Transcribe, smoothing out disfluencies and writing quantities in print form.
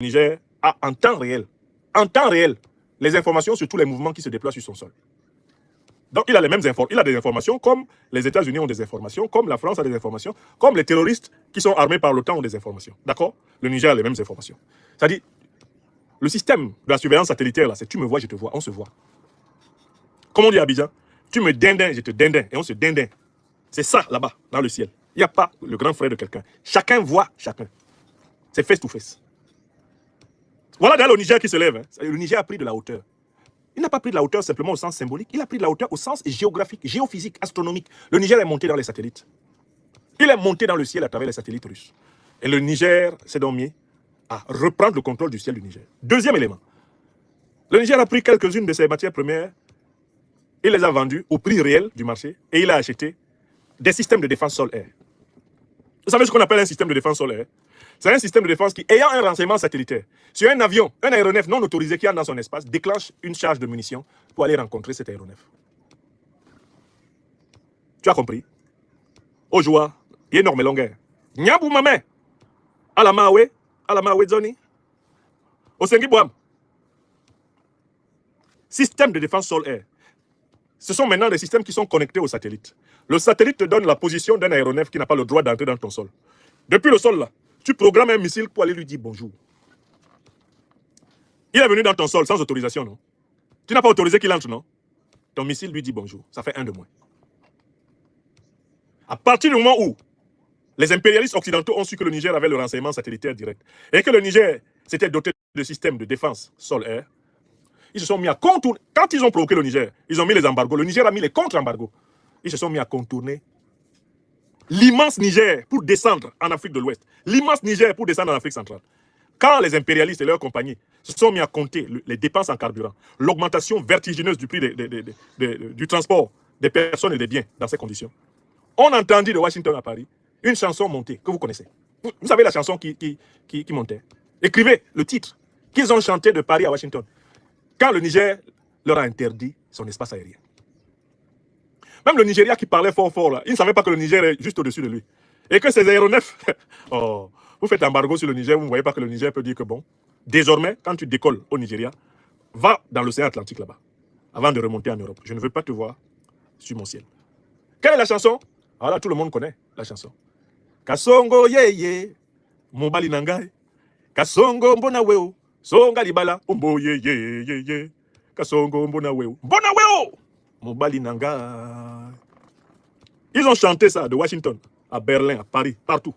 Niger a en temps réel, les informations sur tous les mouvements qui se déploient sur son sol. Donc il a les mêmes il a des informations comme les États-Unis ont des informations, comme la France a des informations, comme les terroristes qui sont armés par l'OTAN ont des informations. D'accord? Le Niger a les mêmes informations. C'est-à-dire, le système de la surveillance satellitaire, là, c'est tu me vois, je te vois, on se voit. Comme on dit à Abidjan, tu me dindin, je te dindin, et on se dindin. C'est ça, là-bas, dans le ciel. Il n'y a pas le grand frère de quelqu'un. Chacun voit chacun. C'est face to face. Voilà d'ailleurs le Niger qui se lève. Hein. Le Niger a pris de la hauteur. Il n'a pas pris de la hauteur simplement au sens symbolique, il a pris de la hauteur au sens géographique, géophysique, astronomique. Le Niger est monté dans les satellites. Il est monté dans le ciel à travers les satellites russes. Et le Niger s'est donc mis à reprendre le contrôle du ciel du Niger. Deuxième élément. Le Niger a pris quelques-unes de ses matières premières, il les a vendues au prix réel du marché et il a acheté des systèmes de défense sol-air. Vous savez ce qu'on appelle un système de défense sol-air? C'est un système de défense qui, ayant un renseignement satellitaire, sur un avion, un aéronef non autorisé qui entre dans son espace, déclenche une charge de munitions pour aller rencontrer cet aéronef. Tu as compris? Au joie, il y a énorme longueur. Nyabou mamé, alamawe zoni, osengi boam. Système de défense sol-air. Ce sont maintenant des systèmes qui sont connectés au satellite. Le satellite te donne la position d'un aéronef qui n'a pas le droit d'entrer dans ton sol. Depuis le sol, là, tu programmes un missile pour aller lui dire bonjour. Il est venu dans ton sol sans autorisation, non? Tu n'as pas autorisé qu'il entre, non? Ton missile lui dit bonjour. Ça fait un de moins. À partir du moment où les impérialistes occidentaux ont su que le Niger avait le renseignement satellitaire direct et que le Niger s'était doté de systèmes de défense sol-air, ils se sont mis à contourner. Quand ils ont provoqué le Niger, ils ont mis les embargos. Le Niger a mis les contre-embargos. Ils se sont mis à contourner l'immense Niger pour descendre en Afrique de l'Ouest. L'immense Niger pour descendre en Afrique centrale. Quand les impérialistes et leurs compagnies se sont mis à compter les dépenses en carburant, l'augmentation vertigineuse du prix du transport des personnes et des biens dans ces conditions, on a entendu de Washington à Paris une chanson montée que vous connaissez. Vous savez la chanson qui montait. Écrivez le titre qu'ils ont chanté de Paris à Washington. Quand le Niger leur a interdit son espace aérien. Même le Nigeria qui parlait fort, là, il ne savait pas que le Niger est juste au-dessus de lui. Et que ces aéronefs, oh, vous faites embargo sur le Niger, vous ne voyez pas que le Niger peut dire que bon, désormais, quand tu décolles au Nigeria, va dans l'océan Atlantique là-bas, avant de remonter en Europe. Je ne veux pas te voir sur mon ciel. Quelle est la chanson? Alors là, tout le monde connaît la chanson. Kasongo ye, mobali nangai. Kasongo mbona weo. Songa libala, ombo ye. Kasongo mbona weo. Mbona weo. Mobali nanga. Ils ont chanté ça de Washington à Berlin, à Paris, partout.